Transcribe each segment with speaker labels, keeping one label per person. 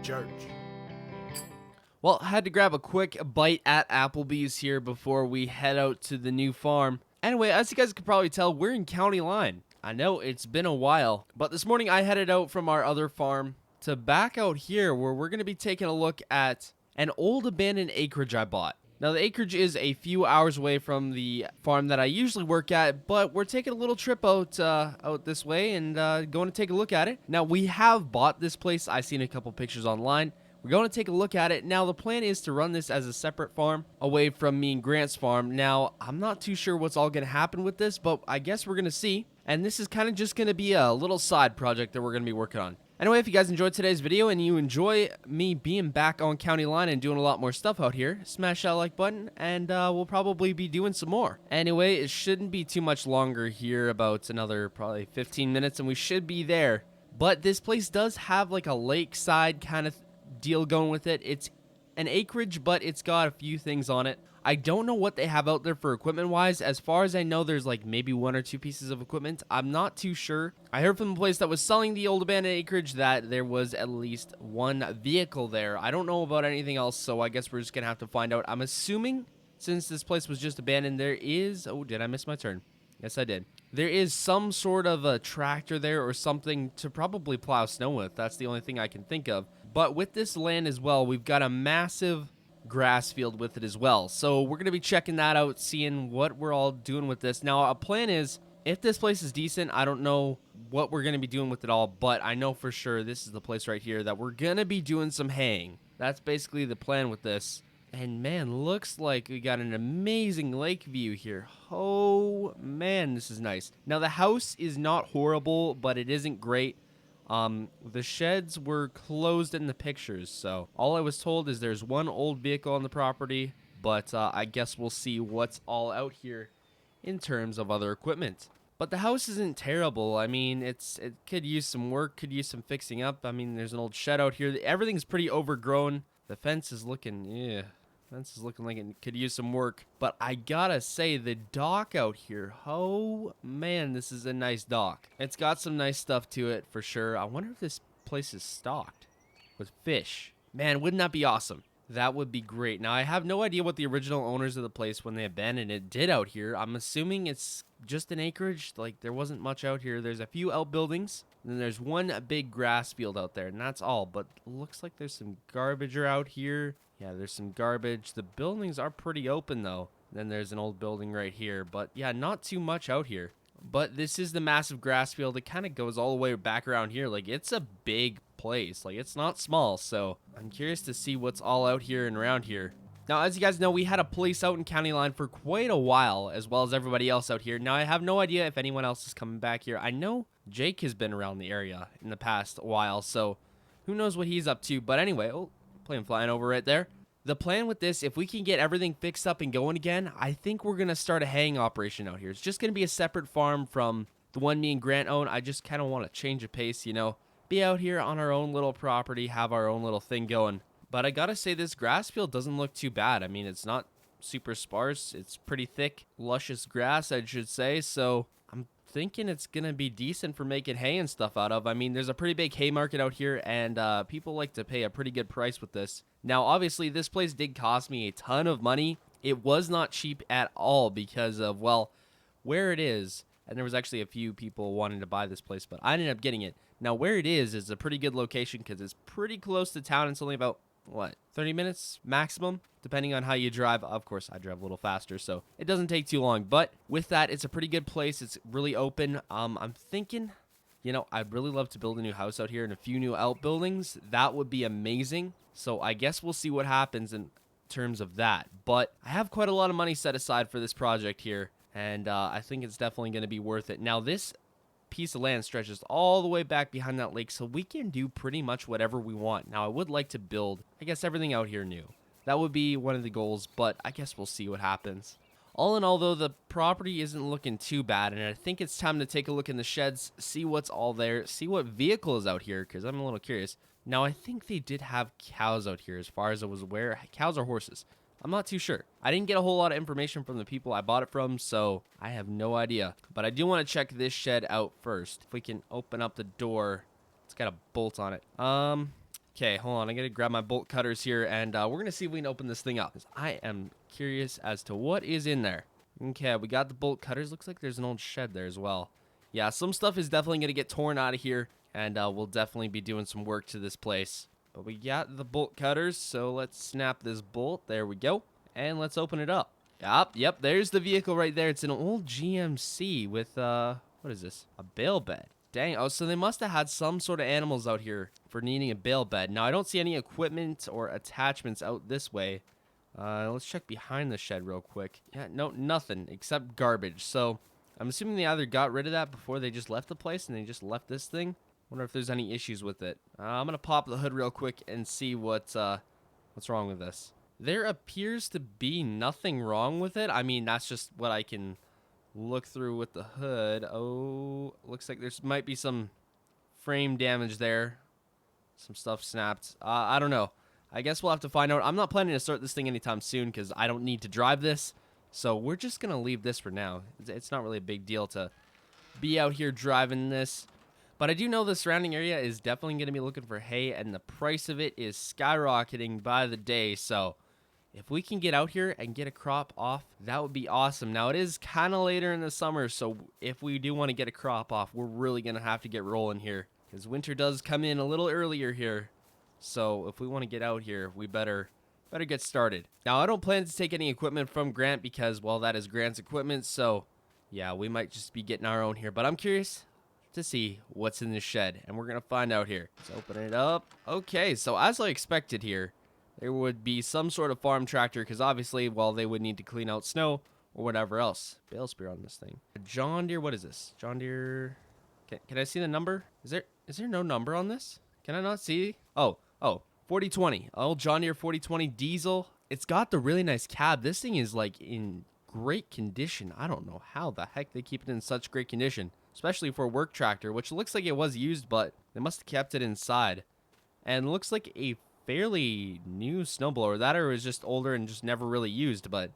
Speaker 1: church.
Speaker 2: Well, I had to grab a quick bite at Applebee's here before we head out to the new farm. Anyway, as you guys could probably tell, we're in County Line. I know it's been a while, but this morning I headed out from our other farm to back out here where we're going to be taking a look at an old abandoned acreage I bought. Now, the acreage is a few hours away from the farm that I usually work at, but we're taking a little trip out this way and going to take a look at it. Now, we have bought this place. I've seen a couple pictures online. We're going to take a look at it. Now, the plan is to run this as a separate farm away from me and Grant's farm. Now, I'm not too sure what's all going to happen with this, but I guess we're going to see. And this is kind of just going to be a little side project that we're going to be working on. Anyway, if you guys enjoyed today's video and you enjoy me being back on County Line and doing a lot more stuff out here, smash that like button and we'll probably be doing some more. Anyway, it shouldn't be too much longer here, about another probably 15 minutes and we should be there. But this place does have like a lakeside kind of deal going with it. It's an acreage, but it's got a few things on it. I don't know what they have out there for equipment wise. As far as I know, there's like maybe one or two pieces of equipment. I'm not too sure. I heard from the place that was selling the old abandoned acreage that there was at least one vehicle there. I don't know about anything else, so I guess we're just gonna have to find out. I'm assuming since this place was just abandoned, there is... Oh, did I miss my turn? Yes, I did. There is some sort of a tractor there or something to probably plow snow with. That's the only thing I can think of. But with this land as well, we've got a massive grass field with it as well. So we're going to be checking that out, seeing what we're all doing with this. Now, a plan is, if this place is decent, I don't know what we're going to be doing with it all, but I know for sure this is the place right here that we're going to be doing some haying. That's basically the plan with this. And man, looks like we got an amazing lake view here. Oh man, this is nice. Now the house is not horrible, but it isn't great. The sheds were closed in the pictures, so all I was told is there's one old vehicle on the property, but I guess we'll see what's all out here in terms of other equipment. But the house isn't terrible. I mean, it could use some work, could use some fixing up. I mean, there's an old shed out here. Everything's pretty overgrown. The fence is looking, fence is looking like it could use some work. But I gotta say, the dock out here, oh man, this is a nice dock. It's got some nice stuff to it for sure. I wonder if this place is stocked with fish. Man, wouldn't that be awesome? That would be great. Now, I have no idea what the original owners of the place, when they abandoned it, did out here. I'm assuming it's just an acreage. Like, there wasn't much out here. There's a few outbuildings. And then there's one big grass field out there, and that's all. But looks like there's some garbage out here. Yeah, there's some garbage. The buildings are pretty open, though. Then there's an old building right here. But, yeah, not too much out here. But this is the massive grass field. It kind of goes all the way back around here. Like, it's a big place. Like, it's not small. So, I'm curious to see what's all out here and around here. Now, as you guys know, we had a place out in County Line for quite a while, as well as everybody else out here. Now, I have no idea if anyone else is coming back here. I know Jake has been around the area in the past while, so who knows what he's up to. But anyway, oh, plane flying over right there. The plan with this, if we can get everything fixed up and going again, I think we're going to start a haying operation out here. It's just going to be a separate farm from the one me and Grant own. I just kind of want to change of pace, you know, be out here on our own little property, have our own little thing going. But I got to say, this grass field doesn't look too bad. I mean, it's not super sparse. It's pretty thick, luscious grass, I should say. So I'm thinking it's going to be decent for making hay and stuff out of. I mean, there's a pretty big hay market out here, and people like to pay a pretty good price with this. Now, obviously, this place did cost me a ton of money. It was not cheap at all because of, well, where it is. And there was actually a few people wanting to buy this place, but I ended up getting it. Now, where it is a pretty good location because it's pretty close to town. It's only about, 30 minutes maximum, depending on how you drive. Of course, I drive a little faster, so it doesn't take too long. But with that, it's a pretty good place. It's really open. I'm thinking, I'd really love to build a new house out here and a few new outbuildings. That would be amazing. So I guess we'll see what happens in terms of that. But I have quite a lot of money set aside for this project here, and I think it's definitely going to be worth it. Now, this piece of land stretches all the way back behind that lake, so we can do pretty much whatever we want. Now, I would like to build, I guess, everything out here new. That would be one of the goals, but I guess we'll see what happens. All in all, though, the property isn't looking too bad, and I think it's time to take a look in the sheds, see what's all there, see what vehicle is out here, because I'm a little curious. Now, I think they did have cows out here, as far as I was aware. Cows or horses? I'm not too sure. I didn't get a whole lot of information from the people I bought it from, so I have no idea. But I do want to check this shed out first. If we can open up the door. It's got a bolt on it. Okay, hold on. I gotta grab my bolt cutters here, and we're gonna see if we can open this thing up, 'cause I am curious as to what is in there. Okay, we got the bolt cutters. Looks like there's an old shed there as well. Yeah, some stuff is definitely gonna get torn out of here, and we'll definitely be doing some work to this place. But we got the bolt cutters, so let's snap this bolt. There we go, and let's open it up. Yep, there's the vehicle right there. It's an old GMC with, what is this? A bale bed. Dang, oh, so they must have had some sort of animals out here for needing a bale bed. Now, I don't see any equipment or attachments out this way. Let's check behind the shed real quick. Yeah, no, nothing except garbage. So, I'm assuming they either got rid of that before they just left the place and they just left this thing. Wonder if there's any issues with it. I'm gonna pop the hood real quick and see what's wrong with this. There appears to be nothing wrong with it. I mean, that's just what I can look through with the hood. Oh, looks like there's might be some frame damage there. Some stuff snapped. I don't know. I guess we'll have to find out. I'm not planning to start this thing anytime soon because I don't need to drive this. So we're just going to leave this for now. It's not really a big deal to be out here driving this. But I do know the surrounding area is definitely going to be looking for hay, and the price of it is skyrocketing by the day. So if we can get out here and get a crop off, that would be awesome. Now, it is kind of later in the summer, so if we do want to get a crop off, we're really going to have to get rolling here, because winter does come in a little earlier here. So if we want to get out here, we better get started. Now, I don't plan to take any equipment from Grant because, well, that is Grant's equipment. So, yeah, we might just be getting our own here. But I'm curious to see what's in this shed, and we're going to find out here. Let's open it up. Okay, so as I expected here, there would be some sort of farm tractor, because obviously, well, they would need to clean out snow or whatever else. Bale spear on this thing. A John Deere, what is this? John Deere. Can I see the number? Is there no number on this? Can I not see? Oh, 4020. Oh, John Deere 4020 diesel. It's got the really nice cab. This thing is like in great condition. I don't know how the heck they keep it in such great condition, especially for a work tractor, which looks like it was used, but they must have kept it inside. And looks like a fairly new snowblower. That or is just older and just never really used, but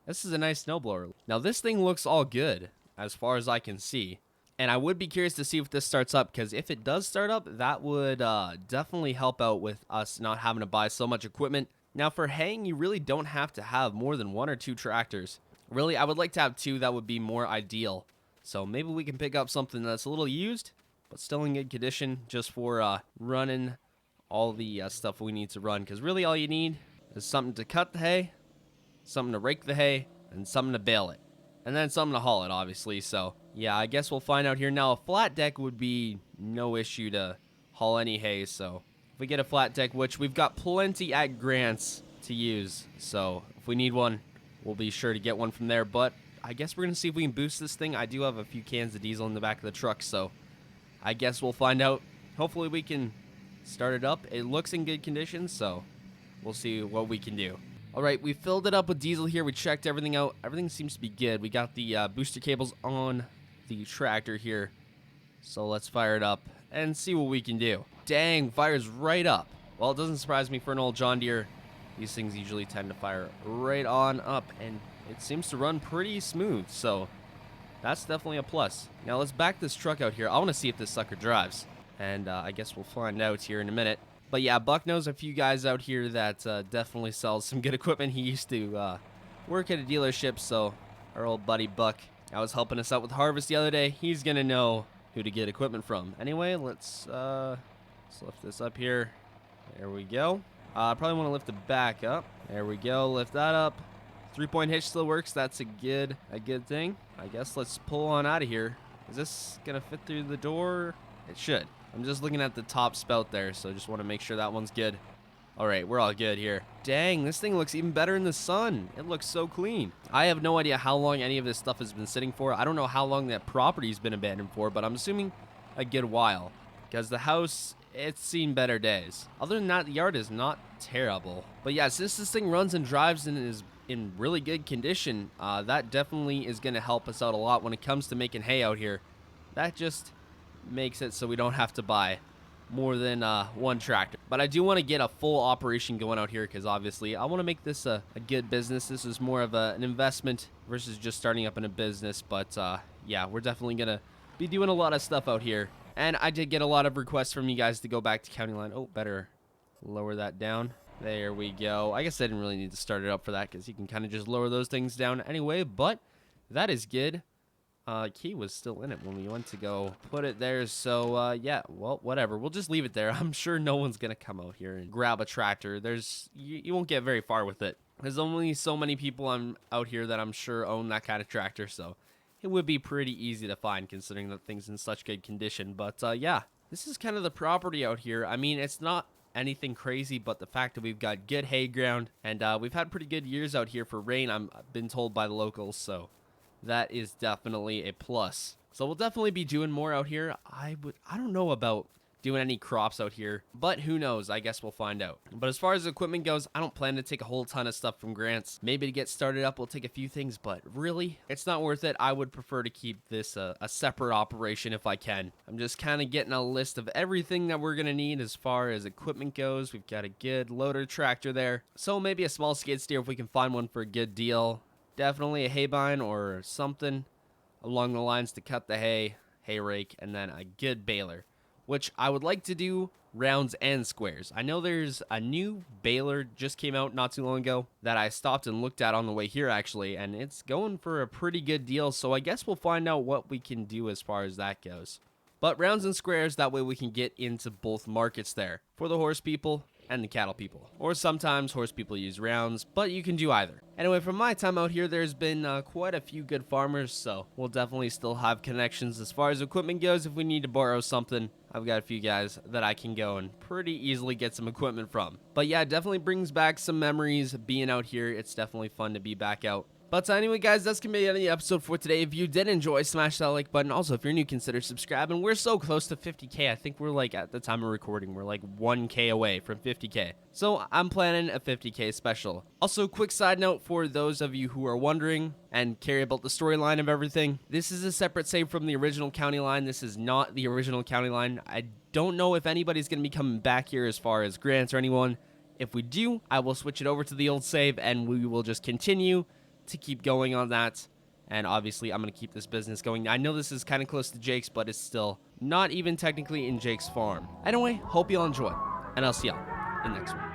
Speaker 2: this is a nice snowblower. Now this thing looks all good as far as I can see, and I would be curious to see if this starts up, because if it does start up, that would definitely help out with us not having to buy so much equipment. Now for haying, you really don't have to have more than 1 or 2 tractors. Really, I would like to have 2. That would be more ideal. So maybe we can pick up something that's a little used but still in good condition, just for running all the stuff we need to run, because really all you need is something to cut the hay, something to rake the hay, and something to bale it, and then something to haul it, obviously. So yeah, I guess we'll find out here. Now a flat deck would be no issue to haul any hay, so if we get a flat deck, which we've got plenty at Grant's to use, so if we need one, we'll be sure to get one from there. But I guess we're gonna see if we can boost this thing. I do have a few cans of diesel in the back of the truck, so I guess we'll find out. Hopefully we can start it up. It looks in good condition, so we'll see what we can do. All right, we filled it up with diesel here. We checked everything out. Everything seems to be good. We got the booster cables on the tractor here, so let's fire it up and see what we can do. Dang, fires right up. Well, it doesn't surprise me for an old John Deere. These things usually tend to fire right on up, and it seems to run pretty smooth, so that's definitely a plus. Now let's back this truck out here. I want to see if this sucker drives, and I guess we'll find out here in a minute. But yeah, Buck knows a few guys out here that definitely sells some good equipment. He used to work at a dealership, so our old buddy Buck, I was helping us out with harvest the other day. He's gonna know who to get equipment from. Anyway, let's lift this up here. There we go. I probably want to lift it back up. There we go. Lift that up. 3-point hitch still works. That's a good thing. I guess let's pull on out of here. Is this gonna fit through the door? It should. I'm just looking at the top spout there, so just want to make sure that one's good. All right, we're all good here. Dang, this thing looks even better in the sun. It looks so clean. I have no idea how long any of this stuff has been sitting for. I don't know how long that property's been abandoned for, but I'm assuming a good while, because the house, it's seen better days. Other than that, the yard is not terrible. But yeah, since this thing runs and drives and is in really good condition, that definitely is going to help us out a lot when it comes to making hay out here. That just makes it so we don't have to buy more than one tractor. But I do want to get a full operation going out here, because obviously I want to make this a good business. This is more of an investment versus just starting up in a business. But yeah, we're definitely going to be doing a lot of stuff out here. And I did get a lot of requests from you guys to go back to County Line. Oh, better Lower that down. There we go. I guess I didn't really need to start it up for that because you can kind of just lower those things down anyway, but that is good. Key was still in it when we went to go put it there, so yeah, well, whatever. We'll just leave it there. I'm sure no one's gonna come out here and grab a tractor. You won't get very far with it. There's only so many people out here that I'm sure own that kind of tractor, so it would be pretty easy to find considering that thing's in such good condition. But yeah, this is kind of the property out here. I mean, it's not anything crazy, but the fact that we've got good hay ground and we've had pretty good years out here for rain, I've been told by the locals, so that is definitely a plus. So we'll definitely be doing more out here. I don't know about doing any crops out here, but who knows? I guess we'll find out. But as far as equipment goes, I don't plan to take a whole ton of stuff from Grants. Maybe to get started up, we'll take a few things, but really, it's not worth it. I would prefer to keep this a separate operation if I can. I'm just kind of getting a list of everything that we're going to need as far as equipment goes. We've got a good loader tractor there. So maybe a small skid steer if we can find one for a good deal. Definitely a hay bine or something along the lines to cut the hay rake, and then a good baler, which I would like to do rounds and squares. I know there's a new baler just came out not too long ago that I stopped and looked at on the way here actually, and it's going for a pretty good deal, so I guess we'll find out what we can do as far as that goes. But rounds and squares, that way we can get into both markets there for the horse people and the cattle people. Or sometimes horse people use rounds, but you can do either. Anyway, from my time out here, there's been quite a few good farmers, so we'll definitely still have connections as far as equipment goes. If we need to borrow something, I've got a few guys that I can go and pretty easily get some equipment from. But yeah, it definitely brings back some memories being out here. It's definitely fun to be back out. But anyway, guys, that's going to be the end of the episode for today. If you did enjoy, smash that like button. Also, if you're new, consider subscribing. We're so close to 50K. I think we're like, at the time of recording, we're like 1K away from 50K. So I'm planning a 50K special. Also, quick side note for those of you who are wondering and care about the storyline of everything. This is a separate save from the original county line. This is not the original county line. I don't know if anybody's going to be coming back here as far as Grants or anyone. If we do, I will switch it over to the old save and we will just continue to keep going on that, and obviously I'm going to keep this business going. I know this is kind of close to Jake's, but it's still not even technically in Jake's farm. Anyway, hope you all enjoy, and I'll see y'all in the next one.